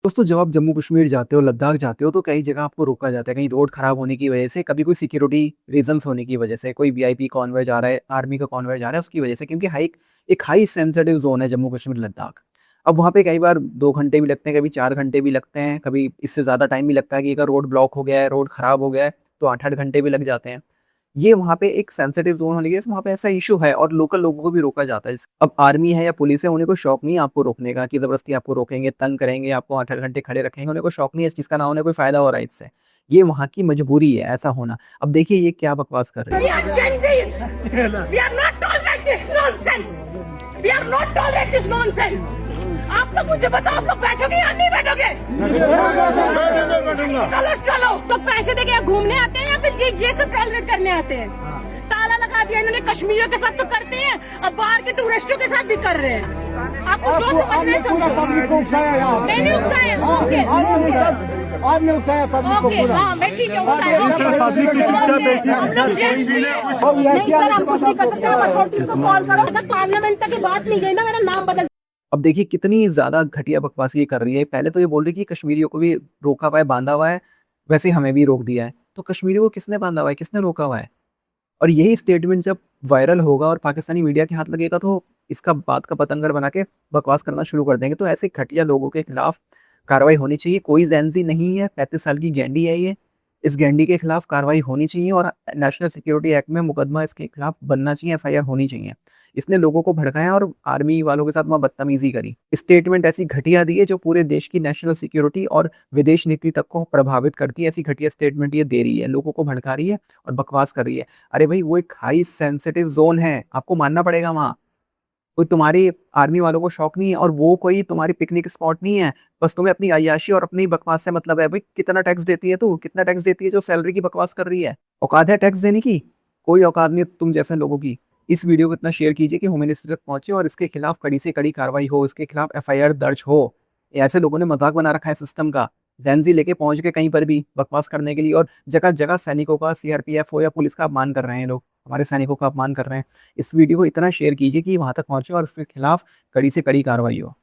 दोस्तों जब आप जम्मू कश्मीर जाते हो, लद्दाख जाते हो तो कई जगह आपको रोका जाता है, कहीं रोड खराब होने की वजह से, कभी कोई सिक्योरिटी रीजंस होने की वजह से, कोई वीआईपी कॉन्वॉय जा रहा है, आर्मी का कॉन्वॉय जा रहा है उसकी वजह से, क्योंकि एक हाई सेंसिटिव जोन है जम्मू कश्मीर लद्दाख। अब वहाँ पे कई बार 2 घंटे भी लगते हैं, कभी 4 घंटे भी लगते हैं, कभी इससे ज़्यादा टाइम भी लगता है कि अगर रोड ब्लॉक हो गया है, रोड खराब हो गया है, तो 8-8 घंटे भी लग जाते हैं। ये वहाँ पे एक सेंसिटिव ज़ोन होने की वजह से वहाँ पे ऐसा इश्यू है और लोकल लोगों को भी रोका जाता है। अब आर्मी है या पुलिस है, उन्हें कोई शौक नहीं है आपको रोकने का कि ज़बरदस्ती आपको रोकेंगे, तंग करेंगे, आपको 8-8 घंटे खड़े रखेंगे, उन्हें कोई शौक नहीं है इस चीज़ का, ना उन्हें कोई फ़ायदा हो रहा है इससे। ये वहाँ की मजबूरी है ऐसा होना। अब देखिए ये क्या बकवास कर रही है। आप तो मुझे बताओ, आप लोग बैठोगे या नहीं बैठोगे? चलो चलो, तो पैसे देके घूमने आते हैं या फिर ये सब टॉलरेट करने आते हैं? ताला लगा दिया इन्होंने, कश्मीरियों के साथ तो करते हैं, अब बाहर के टूरिस्टों के साथ भी कर रहे हैं। आपको जो समझना है पब्लिक को उकसाया यहाँ। मैंने उकसाया, ओके आपने उकसाया पब्लिक को ओके, पूरा। हाँ मैं ठीक है उकसाया। हम लोग जेंट्स भी हैं। नहीं सर, हम कुछ नहीं कर सकते, आप अथॉरिटी को कॉल करो। अगर पार्लियामेंट तक की बात नहीं गई ना, मेरा नाम बदल। अब देखिए कितनी ज़्यादा घटिया बकवास ये कर रही है। पहले तो ये बोल रही है कि कश्मीरियों को भी रोका हुआ है, बाँधा हुआ है, वैसे हमें भी रोक दिया है। तो कश्मीरियों को किसने बाँधा हुआ है, किसने रोका हुआ है? और यही स्टेटमेंट जब वायरल होगा और पाकिस्तानी मीडिया के हाथ लगेगा तो इसका बात का पतंगर बना के बकवास करना शुरू कर देंगे। तो ऐसे घटिया लोगों के खिलाफ कार्रवाई होनी चाहिए। कोई ज़ेंज़ी नहीं है, 35 साल की गैंडी है ये। इस गैंडी के खिलाफ कार्रवाई होनी चाहिए और नेशनल सिक्योरिटी एक्ट में मुकदमा इसके खिलाफ बनना चाहिए, एफआईआर होनी चाहिए। इसने लोगों को भड़काया और आर्मी वालों के साथ वहाँ बदतमीजी करी। स्टेटमेंट ऐसी घटिया दी है जो पूरे देश की नेशनल सिक्योरिटी और विदेश नीति तक को प्रभावित करती है। ऐसी घटिया स्टेटमेंट ये दे रही है, लोगों को भड़का रही है और बकवास कर रही है। अरे भाई वो एक हाई सेंसिटिव जोन है, आपको मानना पड़ेगा वहाँ। कोई तुम्हारी आर्मी वालों को शौक नहीं है और वो कोई तुम्हारी पिकनिक स्पॉट नहीं है। बस तुम्हें अपनी अय्याशी और अपनी बकवास से मतलब है। भाई कितना टैक्स देती है तू? कितना टैक्स देती है जो सैलरी की बकवास कर रही है? औकात है टैक्स देने की? कोई औकात नहीं तुम जैसे लोगों की। इस वीडियो को इतना शेयर कीजिए कि होम मिनिस्टर तक पहुंचे और इसके खिलाफ कड़ी से कड़ी कार्रवाई हो, इसके खिलाफ एफआईआर दर्ज हो। ये ऐसे लोगों ने मजाक बना रखा है सिस्टम का। जेंजी लेके पहुंच के कहीं पर भी बकवास करने के लिए और जगह-जगह सैनिकों का, सीआरपीएफ हो या पुलिस का अपमान कर रहे हैं लोग। हमारे सैनिकों का अपमान कर रहे हैं। इस वीडियो को इतना शेयर कीजिए कि वहाँ तक पहुँचे और उसके खिलाफ कड़ी से कड़ी कार्रवाई हो।